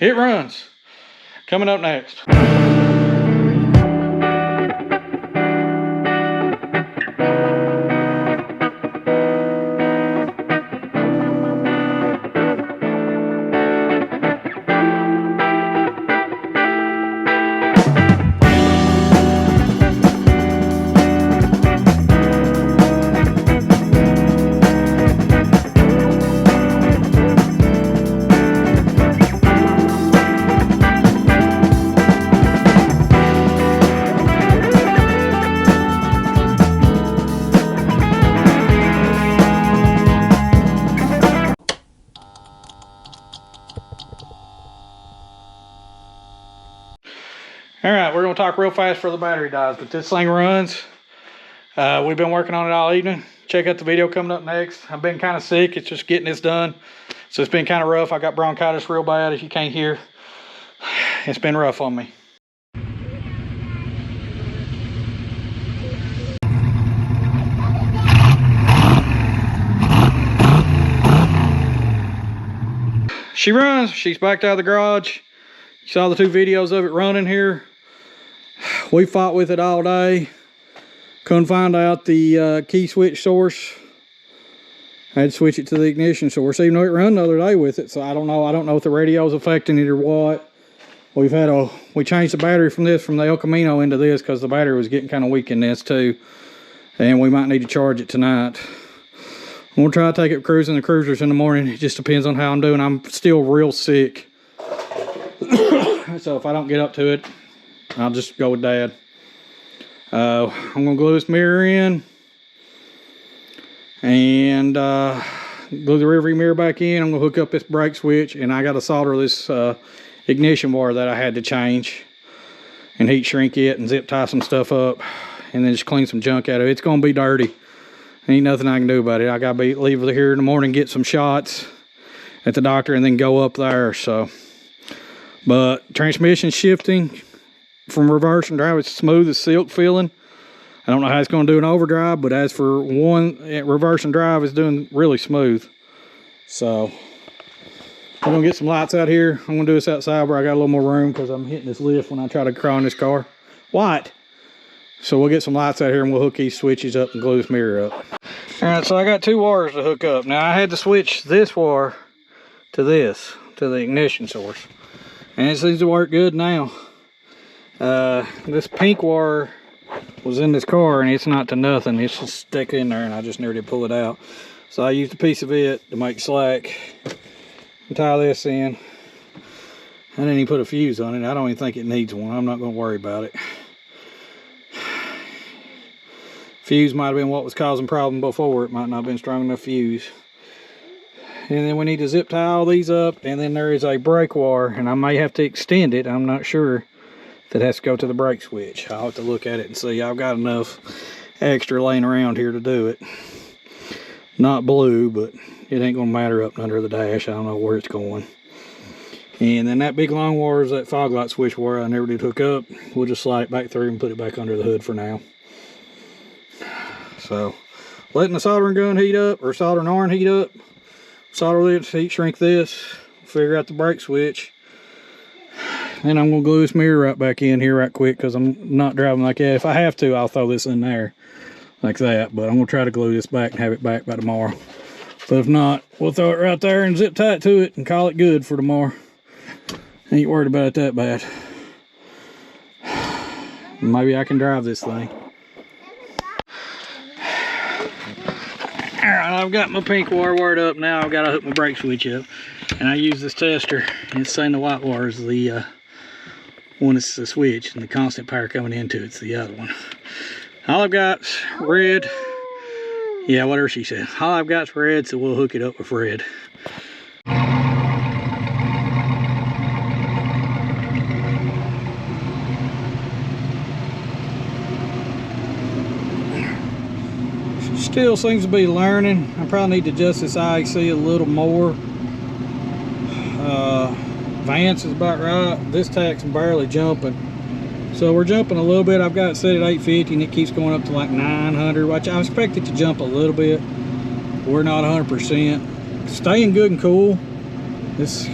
it runs. Coming up next. All right, we're gonna talk real fast before the battery dies, but this thing runs. We've been working on it all evening. Check out the video coming up next. I've been kind of sick. It's just getting this done. So it's been kind of rough. I got bronchitis real bad, if you can't hear. It's been rough on me. She runs. She's backed out of the garage. You saw the 2 videos of it running here. We fought with it all day. Couldn't find out the key switch source. I had to switch it to the ignition source, even though it ran the other day with it. So I don't know if the radio's affecting it or what. We changed the battery from the El Camino into this because the battery was getting kind of weak in this too. And we might need to charge it tonight. I'm gonna try to take it cruising the cruisers in the morning. It just depends on how I'm doing. I'm still real sick. So if I don't get up to it, I'll just go with Dad. I'm gonna glue this mirror in and glue the rear view mirror back in. I'm gonna hook up this brake switch, and I gotta solder this ignition wire that I had to change and heat shrink it and zip tie some stuff up, and then just clean some junk out of it. It's gonna be dirty. Ain't nothing I can do about it. I gotta leave it here in the morning, get some shots at the doctor, and then go up there. So, but transmission shifting from reverse and drive, it's smooth as silk feeling. I don't know how it's going to do an overdrive, but as for reverse and drive, it's doing really smooth. So I'm gonna get some lights out here. I'm gonna do this outside where I got a little more room because I'm hitting this lift when I try to crawl in this car. White. So we'll get some lights out here and we'll hook these switches up and glue this mirror up. All right, so I got 2 wires to hook up. Now I had to switch this wire to the ignition source, and it seems to work good now. This pink wire was in this car, and it's not to nothing. It's just stuck in there, and I just never did pull it out. So I used a piece of it to make slack and tie this in. I didn't even put a fuse on it. I don't even think it needs one. I'm not going to worry about it. Fuse might have been what was causing problem before. It might not have been strong enough fuse. And then we need to zip tie all these up, and then there is a brake wire, and I may have to extend it. I'm not sure. That has to go to the brake switch. I'll have to look at it and see. I've got enough extra laying around here to do it. Not blue, but it ain't gonna matter up under the dash. I don't know where it's going. And then that big long wire is that fog light switch wire I never did hook up. We'll just slide it back through and put it back under the hood for now. So letting the soldering gun heat up, or soldering iron heat up. Solder this, heat shrink this, figure out the brake switch. And I'm going to glue this mirror right back in here right quick because I'm not driving like that. If I have to, I'll throw this in there like that. But I'm going to try to glue this back and have it back by tomorrow. But if not, we'll throw it right there and zip tie it to it and call it good for tomorrow. Ain't worried about it that bad. Maybe I can drive this thing. Alright, I've got my pink wire wired up now. I've got to hook my brake switch up. And I use this tester. It's saying the white wire is the one is the switch, and the constant power coming into it's the other one. All I've got's red. Yeah, whatever she said. All I've got's red, so we'll hook it up with red. Still seems to be learning. I probably need to adjust this IAC a little more. Vance is about right. This tack's barely jumping. So we're jumping a little bit. I've got it set at 850 and it keeps going up to like 900, which I expect it to jump a little bit. We're not 100%. Staying good and cool. It's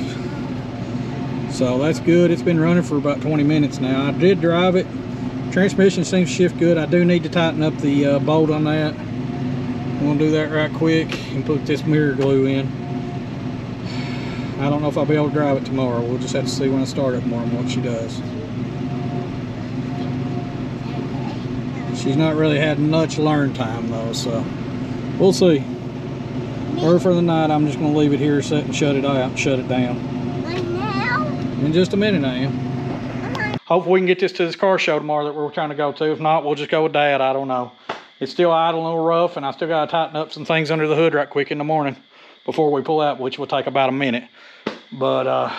So that's good. It's been running for about 20 minutes now. I did drive it. Transmission seems to shift good. I do need to tighten up the bolt on that. I'm gonna do that right quick and put this mirror glue in. I don't know if I'll be able to drive it tomorrow. We'll just have to see when I start it tomorrow what she does. She's not really had much learn time though, so we'll see. Or for the night, I'm just gonna leave it here, set and shut it out, shut it down. Now? In just a minute, I am. Hopefully we can get this to this car show tomorrow that we're trying to go to. If not, we'll just go with Dad. I don't know. It's still idle, a little rough, and I still gotta tighten up some things under the hood right quick in the morning before we pull out, which will take about a minute. But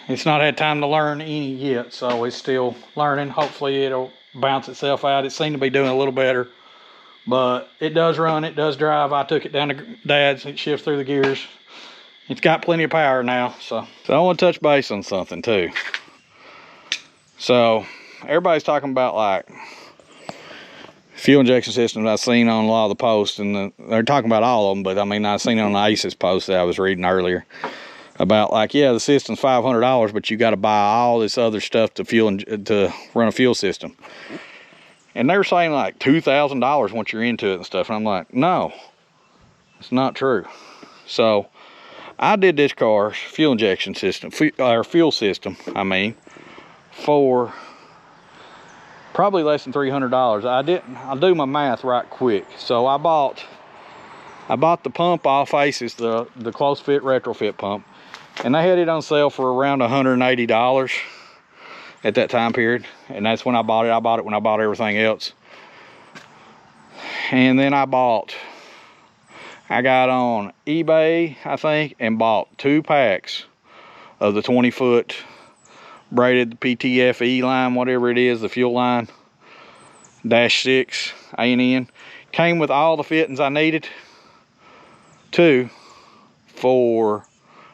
it's not had time to learn any yet, so it's still learning. Hopefully it'll bounce itself out. It seemed to be doing a little better, but it does run, it does drive. I took it down to Dad's, it shifts through the gears. It's got plenty of power now. So I want to touch base on something too. So everybody's talking about like fuel injection systems I've seen on a lot of the posts, and they're talking about all of them, but I mean, I've seen it on the Aces post that I was reading earlier about like, yeah, the system's $500, but you got to buy all this other stuff to run a fuel system. And they were saying like $2,000 once you're into it and stuff. And I'm like, no, it's not true. So I did this car's fuel injection system, or fuel system, I mean, for probably less than $300. I'll do my math right quick. So I bought the pump off Aces, the close fit retrofit pump, and they had it on sale for around $180 at that time period. And that's when I bought it. I bought it when I bought everything else. And then I got on eBay, I think, and bought 2 packs of the 20-foot braided PTFE line, whatever it is, the fuel line, -6 A&N. Came with all the fittings I needed to for,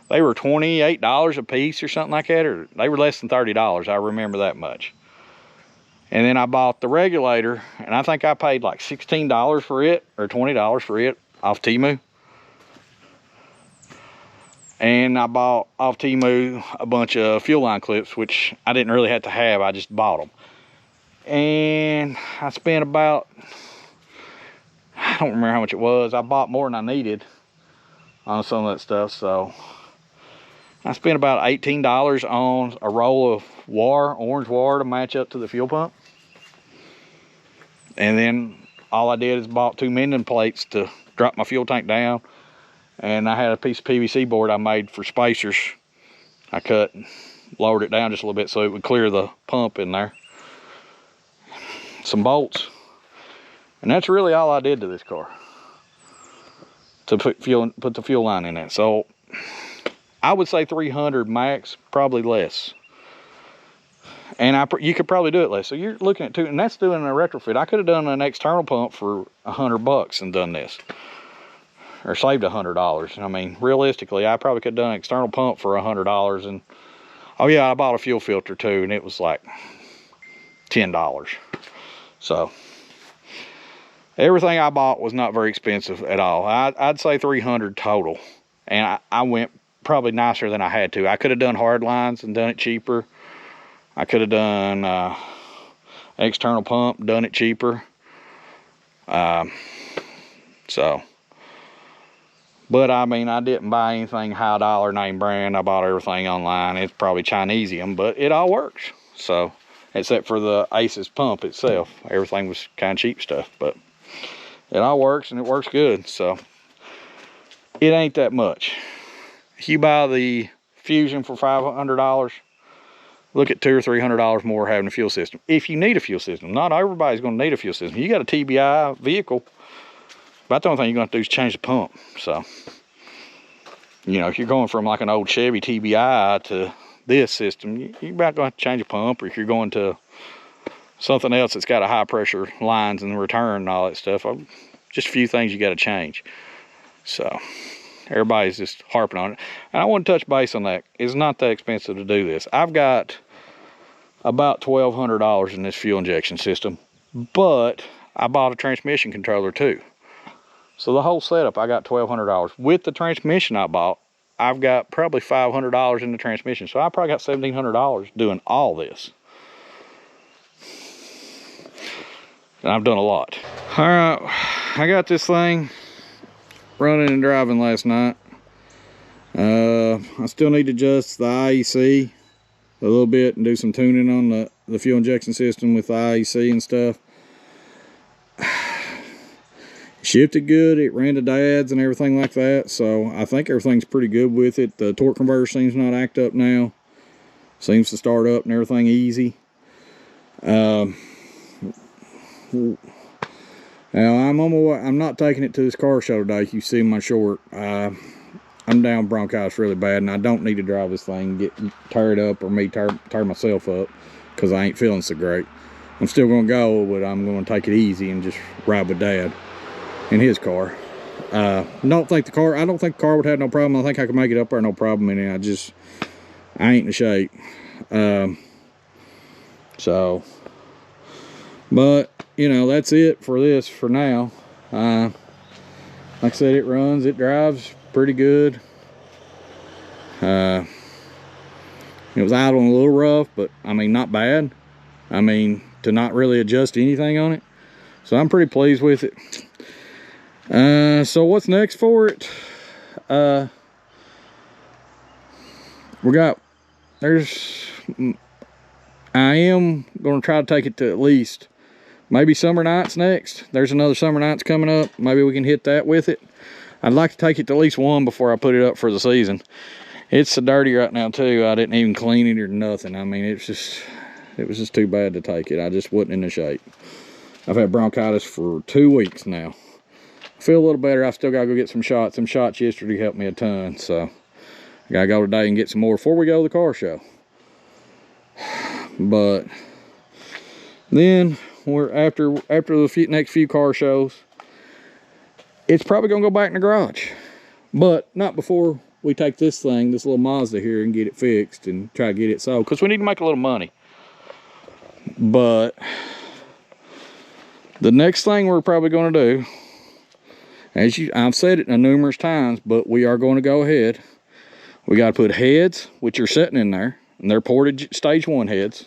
they were $28 a piece or something like that, or they were less than $30. I remember that much. And then I bought the regulator, and I think I paid like $16 for it, or $20 for it off Temu. And I bought off Temu a bunch of fuel line clips, which I didn't really have to have, I just bought them. And I spent about, I don't remember how much it was. I bought more than I needed on some of that stuff. So I spent about $18 on a roll of wire, orange wire, to match up to the fuel pump. And then all I did is bought 2 mending plates to drop my fuel tank down. And I had a piece of PVC board I made for spacers. I cut and lowered it down just a little bit so it would clear the pump in there. Some bolts. And that's really all I did to this car, to put the fuel line in it. So I would say 300 max, probably less. And you could probably do it less. So you're looking at and that's doing a retrofit. I could have done an external pump for $100 and done this, or saved $100. I mean, realistically, I probably could have done an external pump for $100. And oh yeah, I bought a fuel filter too, and it was like $10. So everything I bought was not very expensive at all. I'd say 300 total, and I went probably nicer than I had to. I could have done hard lines and done it cheaper. I could have done external pump, done it cheaper. But I mean, I didn't buy anything high dollar name brand. I bought everything online. It's probably Chinesium, but it all works. So, except for the Aces pump itself, everything was kind of cheap stuff, but it all works, and it works good. So it ain't that much. If you buy the Fusion for $500, look at $200 or $300 more having a fuel system. If you need a fuel system, not everybody's going to need a fuel system. You got a TBI vehicle, about the only thing you're going to do is change the pump. So, you know, if you're going from like an old Chevy TBI to this system, you're about going to have to change a pump. Or if you're going to something else that's got a high pressure lines and return and all that stuff, just a few things you got to change. So everybody's just harping on it, and I want to touch base on that. It's not that expensive to do this. I've got about $1,200 in this fuel injection system, but I bought a transmission controller too. So the whole setup, I got $1,200. With the transmission I bought, I've got probably $500 in the transmission. So I probably got $1,700 doing all this. And I've done a lot. All right, I got this thing running and driving last night. I still need to adjust the IEC a little bit and do some tuning on the fuel injection system with the IEC and stuff. Shifted good, it ran to dads and everything like that, so I think everything's pretty good with it. The torque converter seems not act up now. Seems to start up and everything easy. Now I'm on my way. I'm not taking it to this car show today. You see my short. I'm down bronchitis really bad, and I don't need to drive this thing, get tired up, or me tear myself up, because I ain't feeling so great. I'm still gonna go, but I'm gonna take it easy and just ride with Dad in his car. I don't think the car would have no problem. I think I could make it up there no problem in it. I ain't in shape. So, but you know, that's it for this for now. Like I said, it runs, it drives pretty good. It was idling a little rough, but I mean, not bad. I mean, to not really adjust anything on it. So I'm pretty pleased with it. So what's next for it? I am going to try to take it to at least maybe summer nights next. There's another summer nights coming up. Maybe we can hit that with it. I'd like to take it to at least one before I put it up for the season. It's so dirty right now too. I didn't even clean it or nothing. I mean, it was just too bad to take it. I just wasn't in the shape. I've had bronchitis for 2 weeks now. I feel a little better. I still gotta go get some shots. Some shots yesterday helped me a ton, so I gotta go today and get some more before we go to the car show. But then we're after the next few car shows, it's probably gonna go back in the garage, but not before we take this little Mazda here, and get it fixed and try to get it sold, because we need to make a little money. But the next thing we're probably going to do, I've said it numerous times, but we are going to go ahead. We got to put heads, which are sitting in there, and they're ported stage 1 heads.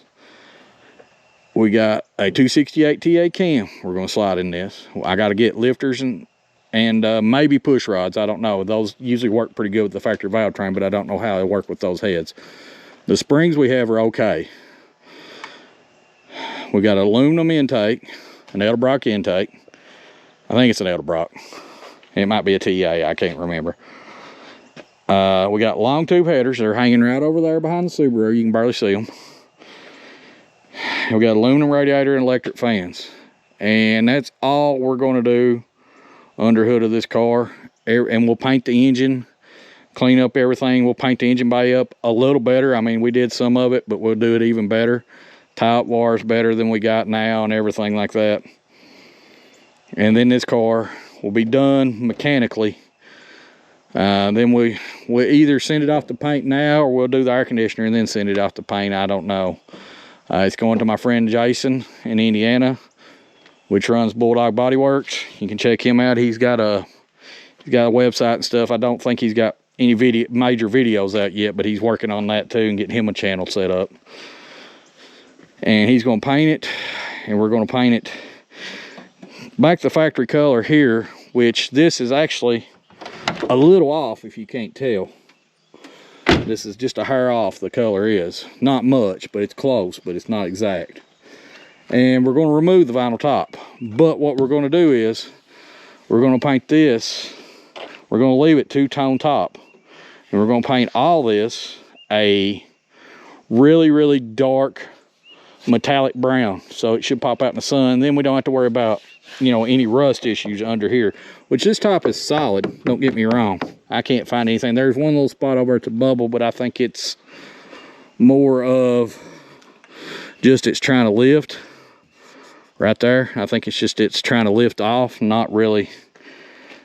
We got a 268 TA cam we're going to slide in this. I got to get lifters and maybe push rods. I don't know. Those usually work pretty good with the factory valve train, but I don't know how they work with those heads. The springs we have are okay. We got an aluminum intake, an Edelbrock intake. I think it's an Edelbrock. It might be a TA, I can't remember. We got long tube headers that are hanging right over there behind the Subaru. You can barely see them. We got aluminum radiator and electric fans. And that's all we're going to do under hood of this car. And we'll paint the engine, clean up everything. We'll paint the engine bay up a little better. I mean, we did some of it, but we'll do it even better. Tie up wires better than we got now and everything like that. And then this car will be done mechanically. Then we'll either send it off to paint now, or we'll do the air conditioner and then send it off to paint. I don't know. It's going to my friend Jason in Indiana, which runs Bulldog Body Works. You can check him out. He's got a website and stuff. I don't think he's got any major videos out yet, but he's working on that too and getting him a channel set up. And he's going to paint it, and we're going to paint it back the factory color here, which this is actually a little off if you can't tell. This is just a hair off, the color is. Not much, but it's close, but it's not exact. And we're going to remove the vinyl top. But what we're going to do is, we're going to paint this, we're going to leave it 2-tone top. And we're going to paint all this a really, really dark metallic brown, so it should pop out in the sun. Then we don't have to worry about, you know, any rust issues under here, which this top is solid, don't get me wrong. I can't find anything. There's one little spot over at the bubble, but I think it's more of just it's trying to lift right there. I think it's just it's trying to lift off, not really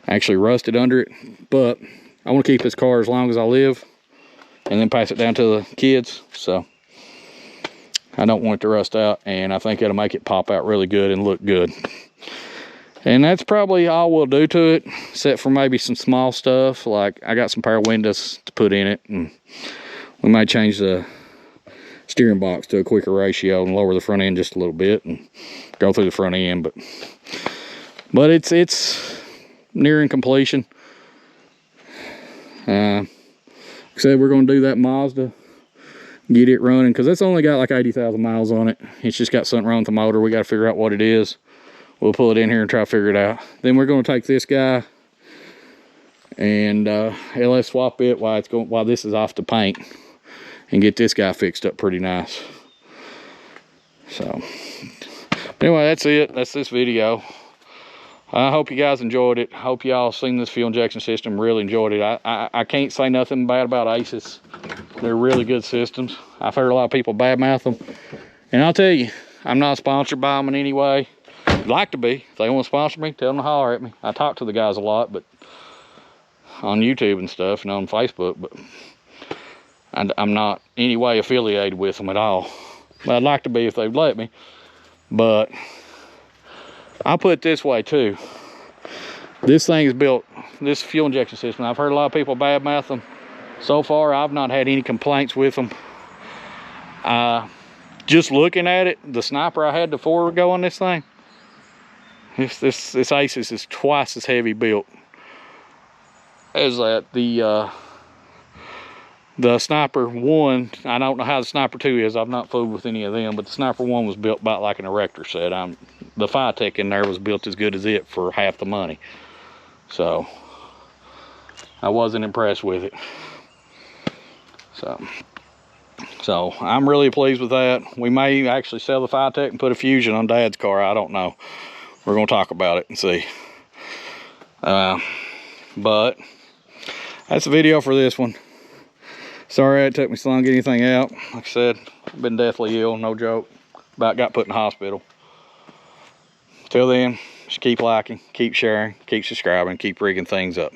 actually rusted under it. But I want to keep this car as long as I live and then pass it down to the kids, so I don't want it to rust out, and I think it'll make it pop out really good and look good. And that's probably all we'll do to it, except for maybe some small stuff. Like I got some power windows to put in it, and we might change the steering box to a quicker ratio and lower the front end just a little bit and go through the front end. But it's nearing completion. Like I said, we're going to do that Mazda, get it running, because it's only got like 80,000 miles on it. It's just got something wrong with the motor. We got to figure out what it is. We'll pull it in here and try to figure it out. Then we're going to take this guy and LS swap it while this is off the paint, and get this guy fixed up pretty nice. So anyway, that's it. That's this video. I hope you guys enjoyed it. I hope y'all seen this fuel injection system, really enjoyed it. I can't say nothing bad about Aces. They're really good systems. I've heard a lot of people badmouth them, and I'll tell you, I'm not sponsored by them in any way. I'd like to be. If they want to sponsor me, tell them to holler at me. I talk to the guys a lot, but on YouTube and stuff and on Facebook, but I'm not any way affiliated with them at all. But I'd like to be if they'd let me. But I'll put it this way too. This thing is built, this fuel injection system, I've heard a lot of people badmouth them. So far, I've not had any complaints with them. Just looking at it, the Sniper I had before go on this thing, this Aces is twice as heavy built as that. The Sniper 1, I don't know how the Sniper 2 is. I've not fooled with any of them, but the Sniper 1 was built about like an erector set. The Phytech in there was built as good as it for half the money. So I wasn't impressed with it. So I'm really pleased with that. We may actually sell the Phytech and put a Fusion on Dad's car. I don't know. We're gonna talk about it and see. But that's the video for this one. Sorry it took me so long to get anything out. Like I said, I've been deathly ill, no joke. About got put in the hospital. Till then, just keep liking, keep sharing, keep subscribing, keep rigging things up.